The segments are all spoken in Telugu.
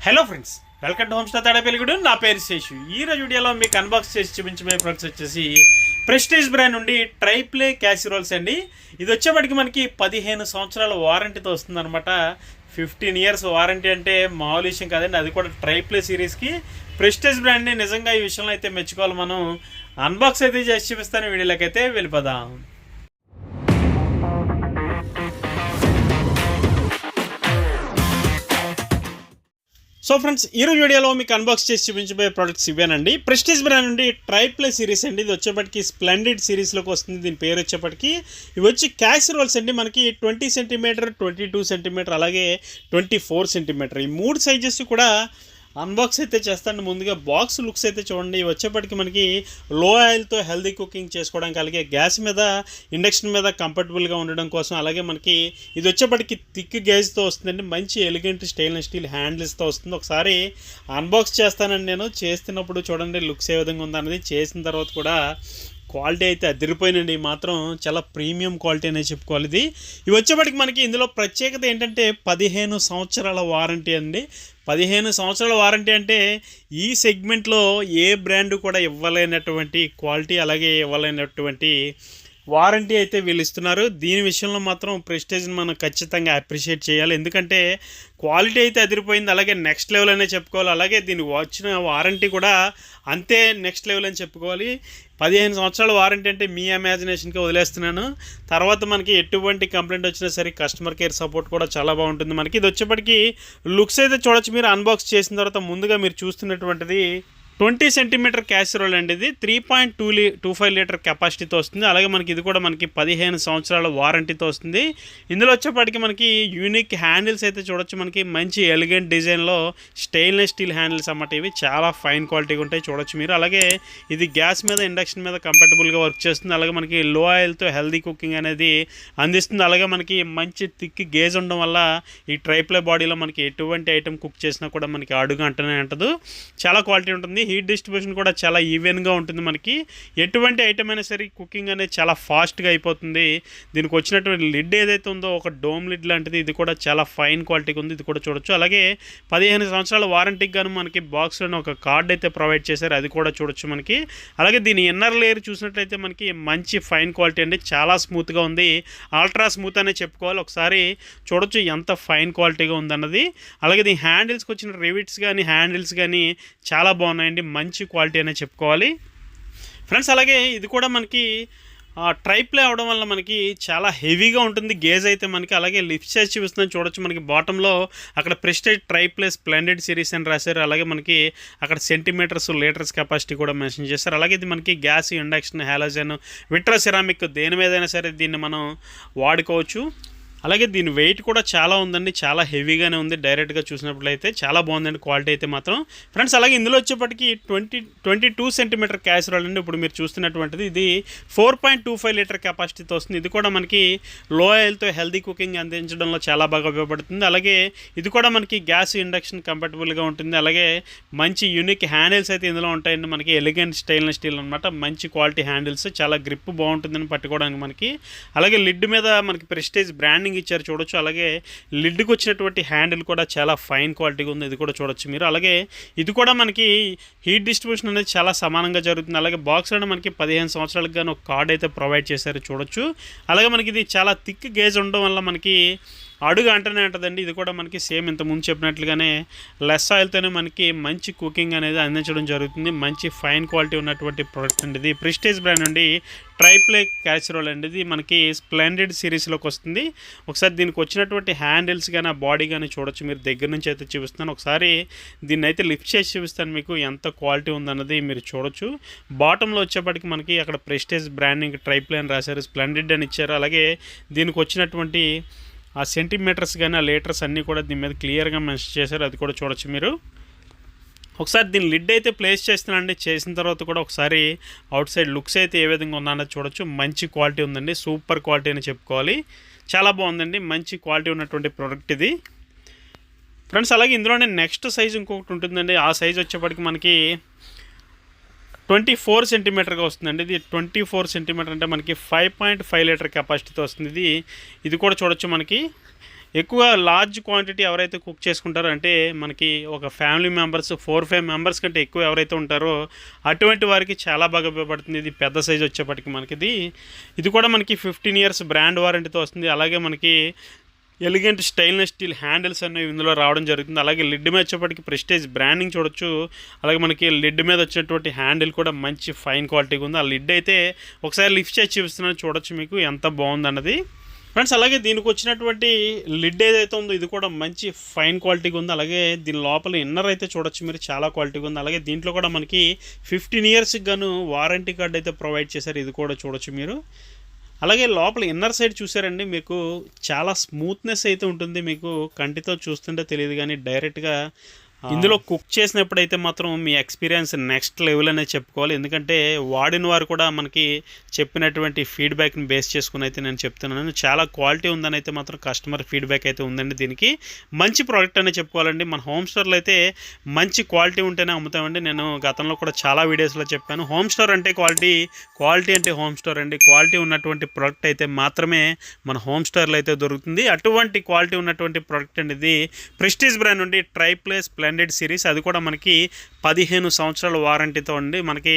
Hello friends, welcome to home stay Tadepalligudem. నా పేరు శేషు. ఈ రోజు వీడియోలో మీకు అన్బాక్స్ చేసి చూపించబోయే ప్రొడక్ట్స్ వచ్చేసి ప్రెస్టీజ్ బ్రాండ్ నుండి ట్రైప్లే క్యాసిరోల్స్ అండి. ఇది వచ్చేప్పటికి మనకి 15 సంవత్సరాల వారంటీతో వస్తుంది అనమాట. 15 years వారంటీ అంటే మామూలు విషయం కాదండి, అది కూడా ట్రైప్లే సిరీస్కి. ప్రెస్టీజ్ బ్రాండ్ని నిజంగా ఈ విషయంలో అయితే మెచ్చుకోవాలి. మనం అన్బాక్స్ అయితే చేసి చూపిస్తాను. వీడియోలోకి అయితే వెళ్ళిపోదాం. సో ఫ్రెండ్స్, ఈరోజు వీడియోలో మీకు అన్బాక్స్ చేసి చూపించబోయే ప్రోడక్ట్స్ ఇవేనండి. ప్రెస్టీజ్ బ్రాండ్ నుండి ట్రైప్లే సిరీస్ అండి. ఇది వచ్చేప్పటికి స్ప్లెండిడ్ సిరీస్లోకి వస్తుంది. దీని పేరు వచ్చేప్పటికి ఇవి వచ్చి క్యాసిరోల్స్ అండి. మనకి 20 cm, 22 cm, అలాగే 24 cm ఈ 3 సైజెస్ కూడా అన్బాక్స్ అయితే చేస్తాను. ముందుగా బాక్స్ లుక్స్ అయితే చూడండి. వచ్చేప్పటికి మనకి లో ఆయిల్తో హెల్దీ కుకింగ్ చేసుకోవడానికి, అలాగే గ్యాస్ మీద ఇండక్షన్ మీద కంఫర్టబుల్గా ఉండడం కోసం, అలాగే మనకి ఇది వచ్చేప్పటికి థిక్ గేజ్తో వస్తుందండి. మంచి ఎలిగెంట్ స్టెయిన్లెస్ స్టీల్ హ్యాండిల్స్తో వస్తుంది. ఒకసారి అన్బాక్స్ చేస్తానండి. నేను చేస్తున్నప్పుడు చూడండి లుక్స్ ఏ విధంగా ఉందన్నది. చేసిన తర్వాత కూడా క్వాలిటీ అయితే అదిరిపోయినండి. మాత్రం చాలా ప్రీమియం క్వాలిటీ అనేది చెప్పుకోవాలి. ఇవి వచ్చేప్పటికి మనకి ఇందులో ప్రత్యేకత ఏంటంటే 15 సంవత్సరాల వారంటీ అండి. 15 సంవత్సరాల వారంటీ అంటే ఈ సెగ్మెంట్లో ఏ బ్రాండ్ కూడా ఇవ్వలేనటువంటి క్వాలిటీ, అలాగే ఇవ్వలేనటువంటి వారంటీ అయితే వీళ్ళు ఇస్తున్నారు. దీని విషయంలో మాత్రం ప్రెస్టేజ్ని మనం ఖచ్చితంగా అప్రిషియేట్ చేయాలి. ఎందుకంటే క్వాలిటీ అయితే అదిరిపోయింది, అలాగే నెక్స్ట్ లెవెల్ అనే చెప్పుకోవాలి. అలాగే దీనికి వచ్చిన వారంటీ కూడా అంతే నెక్స్ట్ లెవెల్ అని చెప్పుకోవాలి. 15 సంవత్సరాల వారంటీ అంటే మీ ఇమాజినేషన్కి వదిలేస్తున్నాను. తర్వాత మనకి ఎటువంటి కంప్లైంట్ వచ్చినా సరే కస్టమర్ కేర్ సపోర్ట్ కూడా చాలా బాగుంటుంది మనకి. ఇది వచ్చేప్పటికి లుక్స్ అయితే చూడొచ్చు మీరు. అన్బాక్స్ చేసిన తర్వాత ముందుగా మీరు చూస్తున్నటువంటిది 20 cm క్యాసిరోల్ అండి. ఇది 3.25 లీటర్ కెపాసిటీతో వస్తుంది. అలాగే మనకి ఇది కూడా మనకి 15 సంవత్సరాల వారంటీతో వస్తుంది. ఇందులో వచ్చేప్పటికి మనకి యూనిక్ హ్యాండిల్స్ అయితే చూడొచ్చు. మనకి మంచి ఎలిగెంట్ డిజైన్లో స్టెయిన్లెస్ స్టీల్ హ్యాండిల్స్ అన్నమాట. ఇవి చాలా ఫైన్ క్వాలిటీగా ఉంటాయి, చూడొచ్చు మీరు. అలాగే ఇది గ్యాస్ మీద ఇండక్షన్ మీద కంఫర్టబుల్గా వర్క్ చేస్తుంది. అలాగే మనకి లో ఆయిల్తో హెల్దీ కుకింగ్ అనేది అందిస్తుంది. అలాగే మనకి మంచి థిక్ గేజ్ ఉండడం వల్ల ఈ ట్రైప్లే బాడీలో మనకి ఎటువంటి ఐటమ్ కుక్ చేసినా కూడా మనకి అడుగు అంటనే అంటదు. చాలా క్వాలిటీ ఉంటుంది. హీట్ డిస్ట్రిబ్యూషన్ కూడా చాలా ఈవెన్గా ఉంటుంది. మనకి ఎటువంటి ఐటమ్ అయినా సరే కుకింగ్ అనేది చాలా ఫాస్ట్గా అయిపోతుంది. దీనికి వచ్చినటువంటి లిడ్ ఏదైతే ఉందో ఒక డోమ్ లిడ్ లాంటిది, ఇది కూడా చాలా ఫైన్ క్వాలిటీగా ఉంది. ఇది కూడా చూడొచ్చు. అలాగే 15 సంవత్సరాల వారంటీకి గాను మనకి బాక్స్లోనే ఒక కార్డ్ అయితే ప్రొవైడ్ చేశారు, అది కూడా చూడొచ్చు మనకి. అలాగే దీని ఇన్నర్ లేయర్ చూసినట్లయితే మనకి మంచి ఫైన్ క్వాలిటీ అండి. చాలా స్మూత్గా ఉంది, అల్ట్రా స్మూత్ అనే చెప్పుకోవాలి. ఒకసారి చూడొచ్చు ఎంత ఫైన్ క్వాలిటీగా ఉందన్నది. అలాగే దీని హ్యాండిల్స్కి వచ్చిన రివిట్స్ కానీ హ్యాండిల్స్ కానీ చాలా బాగున్నాయండి. మంచి క్వాలిటీ అనే చెప్పుకోవాలి ఫ్రెండ్స్. అలాగే ఇది కూడా మనకి ట్రైప్లే అవడం వల్ల మనకి చాలా హెవీగా ఉంటుంది గేజ్ అయితే మనకి. అలాగే లిఫ్ట్ సైజ్ చూపిస్తుందని చూడొచ్చు. మనకి బాటంలో అక్కడ ప్రెస్టేజ్ ట్రైప్లే స్ప్లెండెడ్ సిరీస్ అని రాశారు. అలాగే మనకి అక్కడ సెంటీమీటర్స్ లీటర్స్ కెపాసిటీ కూడా మెన్షన్ చేశారు. అలాగే ఇది మనకి gas, induction, halogen, vitro ceramic దేని మీదైనా సరే దీన్ని మనం వాడుకోవచ్చు. అలాగే దీని వెయిట్ కూడా చాలా ఉందండి, చాలా హెవీగానే ఉంది. డైరెక్ట్గా చూసినట్లయితే చాలా బాగుందండి క్వాలిటీ అయితే మాత్రం ఫ్రెండ్స్. అలాగే ఇందులో వచ్చేప్పటికి 22 cm క్యాసిరోల్ అండి. ఇప్పుడు మీరు చూస్తున్నటువంటిది ఇది 4.25 లీటర్ కెపాసిటీతో వస్తుంది. ఇది కూడా మనకి లో ఆయిల్తో హెల్దీ కుకింగ్ అందించడంలో చాలా బాగా ఉపయోగపడుతుంది. అలాగే ఇది కూడా మనకి గ్యాస్, ఇండక్షన్ కంఫర్టబుల్గా ఉంటుంది. అలాగే మంచి యూనిక్ హ్యాండిల్స్ అయితే ఇందులో ఉంటాయండి. మనకి ఎలిగెంట్ స్టెయిన్లెస్ స్టీల్ అనమాట. మంచి క్వాలిటీ హ్యాండిల్స్, చాలా గ్రిప్ బాగుంటుందని పట్టుకోవడానికి మనకి. అలాగే లిడ్ మీద మనకి ప్రెస్టేజ్ బ్రాండింగ్ ఇచ్చారు, చూడొచ్చు. అలాగే లిడ్కి వచ్చినటువంటి హ్యాండిల్ కూడా చాలా ఫైన్ క్వాలిటీగా ఉంది, ఇది కూడా చూడొచ్చు మీరు. అలాగే ఇది కూడా మనకి హీట్ డిస్ట్రిబ్యూషన్ అనేది చాలా సమానంగా జరుగుతుంది. అలాగే బాక్స్లో మనకి 15 సంవత్సరాలకు గాను ఒక కార్డ్ అయితే ప్రొవైడ్ చేశారు, చూడొచ్చు. అలాగే మనకి ఇది చాలా థిక్ గేజ్ ఉండడం వల్ల మనకి అడుగు అంటనే ఉంటుందండి. ఇది కూడా మనకి సేమ్ ఇంత ముందు చెప్పినట్లుగానే లెస్ ఆయిల్తోనే మనకి మంచి కుకింగ్ అనేది అందించడం జరుగుతుంది. మంచి ఫైన్ క్వాలిటీ ఉన్నటువంటి ప్రోడక్ట్ అండి. ఇది ప్రెస్టీజ్ బ్రాండ్ నుండి ట్రైప్లే క్యాసిరోల్ అండి. ఇది మనకి స్ప్లెండెడ్ సిరీస్లోకి వస్తుంది. ఒకసారి దీనికి వచ్చినటువంటి హ్యాండిల్స్ కానీ ఆ బాడీ కానీ చూడొచ్చు మీరు. దగ్గర నుంచి అయితే చూపిస్తున్నాను. ఒకసారి దీన్ని అయితే లిఫ్ట్ చేసి చూపిస్తాను మీకు ఎంత క్వాలిటీ ఉందన్నది మీరు చూడొచ్చు. బాటంలో వచ్చేప్పటికి మనకి అక్కడ ప్రెస్టీజ్ బ్రాండింగ్ ట్రైప్లే అని రాశారు, స్ప్లెండెడ్ అని ఇచ్చారు. అలాగే దీనికి వచ్చినటువంటి ఆ సెంటీమీటర్స్ కానీ ఆ లీటర్స్ అన్నీ కూడా దీని మీద క్లియర్గా మెన్షన్ చేశారు, అది కూడా చూడొచ్చు మీరు. ఒకసారి దీని లిడ్ అయితే ప్లేస్ చేస్తున్నానండి. చేసిన తర్వాత కూడా ఒకసారి అవుట్ సైడ్ లుక్స్ అయితే ఏ విధంగా ఉందన్నది చూడొచ్చు. మంచి క్వాలిటీ ఉందండి, సూపర్ క్వాలిటీ అని చెప్పుకోవాలి. చాలా బాగుందండి, మంచి క్వాలిటీ ఉన్నటువంటి ప్రోడక్ట్ ఇది ఫ్రెండ్స్. అలాగే ఇందులోనే నెక్స్ట్ సైజ్ ఇంకొకటి ఉంటుందండి. ఆ సైజ్ వచ్చేప్పటికి మనకి 24 సెంటీమీటర్గా వస్తుందండి. ఇది 24 సెంటీమీటర్ అంటే మనకి 5.5 లీటర్ కెపాసిటీతో వస్తుంది. ఇది కూడా చూడొచ్చు మనకి. ఎక్కువ లార్జ్ క్వాంటిటీ ఎవరైతే కుక్ చేసుకుంటారో, అంటే మనకి ఒక ఫ్యామిలీ మెంబర్స్ 4-5 మెంబర్స్ కంటే ఎక్కువ ఎవరైతే ఉంటారో అటువంటి వారికి చాలా బాగా ఉపయోగపడుతుంది. ఇది పెద్ద సైజు వచ్చేప్పటికి మనకి ఇది కూడా మనకి 15 years బ్రాండ్ వారంటీతో వస్తుంది. అలాగే మనకి ఎలిగెంట్ స్టెయిన్లెస్ స్టీల్ హ్యాండిల్స్ అనేవి ఇందులో రావడం జరుగుతుంది. అలాగే లిడ్ మీద వచ్చేప్పటికి ప్రెస్టేజ్ బ్రాండింగ్ చూడొచ్చు. అలాగే మనకి లిడ్ మీద వచ్చినటువంటి హ్యాండిల్ కూడా మంచి ఫైన్ క్వాలిటీగా ఉంది. ఆ లిడ్ అయితే ఒకసారి లిఫ్ట్ చేసి చూపిస్తున్నాను, చూడొచ్చు మీకు ఎంత బాగుందన్నది ఫ్రెండ్స్. అలాగే దీనికి వచ్చినటువంటి లిడ్ ఏదైతే ఉందో ఇది కూడా మంచి ఫైన్ క్వాలిటీగా ఉంది. అలాగే దీని లోపల ఇన్నర్ అయితే చూడొచ్చు మీరు, చాలా క్వాలిటీగా ఉంది. అలాగే దీంట్లో కూడా మనకి 15 yearsకి గాను వారంటీ కార్డ్ అయితే ప్రొవైడ్ చేశారు, ఇది కూడా చూడొచ్చు మీరు. అలాగే లోపల ఇన్నర్ సైడ్ చూసారండి, మీకు చాలా స్మూత్నెస్ అయితే ఉంటుంది. మీకు కంటితో చూస్తుంటే తెలియదు, కానీ డైరెక్ట్గా ఇందులో కుక్ చేసినప్పుడైతే మాత్రం మీ ఎక్స్పీరియన్స్ నెక్స్ట్ లెవెల్ అనేది చెప్పుకోవాలి. ఎందుకంటే వాడిన వారు కూడా మనకి చెప్పినటువంటి ఫీడ్బ్యాక్ని బేస్ చేసుకుని అయితే నేను చెప్తున్నాను. చాలా క్వాలిటీ ఉందని అయితే మాత్రం కస్టమర్ ఫీడ్బ్యాక్ అయితే ఉందండి. దీనికి మంచి ప్రోడక్ట్ అనే చెప్పుకోవాలండి. మన హోమ్ స్టోర్లో అయితే మంచి క్వాలిటీ ఉంటేనే అమ్ముతామండి. నేను గతంలో కూడా చాలా వీడియోస్లో చెప్పాను, హోమ్ స్టోర్ అంటే క్వాలిటీ, క్వాలిటీ అంటే హోమ్ స్టోర్ అండి. క్వాలిటీ ఉన్నటువంటి ప్రోడక్ట్ అయితే మాత్రమే మన హోమ్ స్టోర్లో అయితే దొరుకుతుంది. అటువంటి క్వాలిటీ ఉన్నటువంటి ప్రోడక్ట్ అండి ఇది. ప్రెస్టీజ్ బ్రాండ్ నుండి ట్రైప్లస్ స్ప్లెండెడ్ సిరీస్, అది కూడా మనకి 15 సంవత్సరాల వారంటీతో అండి. మనకి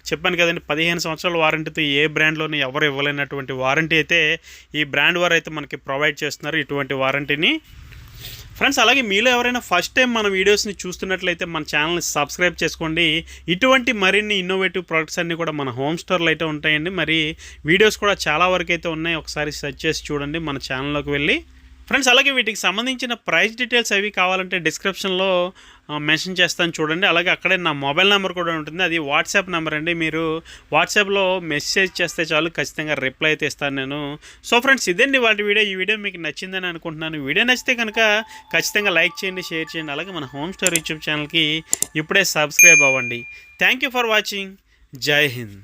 చెప్పాను కదండి, 15 సంవత్సరాల వారంటీతో ఏ బ్రాండ్లోనే ఎవరు ఇవ్వలేనటువంటి వారంటీ అయితే ఈ బ్రాండ్ వారు అయితే మనకి ప్రొవైడ్ చేస్తున్నారు, ఇటువంటి వారంటీని ఫ్రెండ్స్. అలాగే మీలో ఎవరైనా ఫస్ట్ టైం మన వీడియోస్ని చూస్తున్నట్లయితే మన ఛానల్ని సబ్స్క్రైబ్ చేసుకోండి. ఇటువంటి మరిన్ని ఇన్నోవేటివ్ ప్రోడక్ట్స్ అన్నీ కూడా మన హోమ్ స్టోర్లో అయితే ఉంటాయండి. మరి వీడియోస్ కూడా చాలా వరకు అయితే ఉన్నాయి, ఒకసారి సెర్చ్ చేసి చూడండి మన ఛానల్లోకి వెళ్ళి ఫ్రెండ్స్. అలాగే వీటికి సంబంధించిన ప్రైస్ డీటెయిల్స్ అవి కావాలంటే డిస్క్రిప్షన్లో మెన్షన్ చేస్తాను చూడండి. అలాగే అక్కడే నా మొబైల్ నెంబర్ కూడా ఉంటుంది, అది వాట్సాప్ నెంబర్ అండి. మీరు వాట్సాప్లో మెసేజ్ చేస్తే చాలు, ఖచ్చితంగా రిప్లై అయితే ఇస్తాను నేను. సో ఫ్రెండ్స్, ఇదండి వాటి వీడియో. ఈ వీడియో మీకు నచ్చిందని అనుకుంటున్నాను. వీడియో నచ్చితే కనుక ఖచ్చితంగా లైక్ చేయండి, షేర్ చేయండి. అలాగే మన హోమ్ స్టోర్ యూట్యూబ్ ఛానల్కి ఇప్పుడే సబ్స్క్రైబ్ అవ్వండి. Thank you for watching. జై హింద్.